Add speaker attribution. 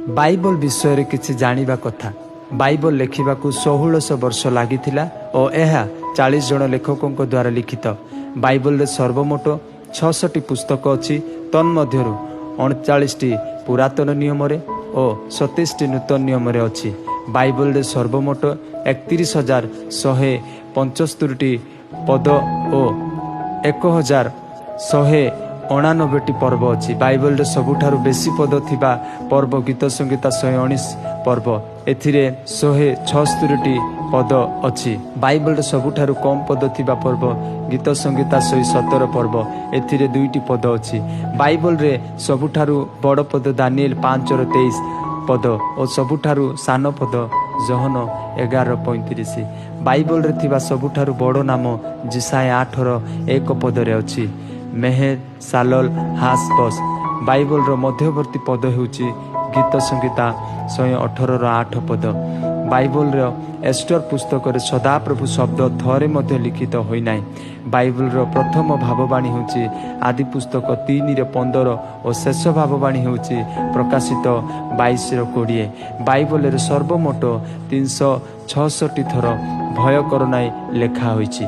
Speaker 1: Bible विषय किछि जानिबा कथा। बाइबल लिखिबाकू 1600 वर्ष लागिथिला और यह 40 जन लेखकों द्वारा लिखित। बाइबल रे सर्वमोट 66 पुस्तक अच्छी। तन्मध्यरु 39 पुरातन नियम रे और 27 नूतन नियम रे अच्छी। बाइबल रे सर्वमोट 31,175 पद और 1,199 पर्व अच्छी। बाइबल रे सबुठारु बेसी पद थिबा पर्व गीत संगीता 119 पर्व। एथिरे 176 पद अच्छी। बाइबल रे सबुठारु कम पद थिबा पर्व गीत संगीता 117 पर्व। एथिरे 2 पद अच्छी। बाइबल रे सबुठारु बड़ पद दानिएल 5:23 पद और सबुठारु सान पद जहन 11:35। बाइबल रे थिबा सबुठारु बड़ नाम जिसाया 8:1 पद रे अच्छी। मेहेर सालल हासबस। बाइबल रो मध्यवर्ती पद हेउची गीत संगीता 118:8 पद। बाइबल रो एस्टर पुस्तक रे सदाप्रभु शब्द थरे मध्य लिखित होई नाही। बाइबल रो प्रथम भाववाणी हेउची आदि पुस्तक 3:15 और शेष भाववाणी हेउची प्रकाशित 22:20। बाइबल रे सर्वमोट 366 थर भय कर नाही लेखा होईची।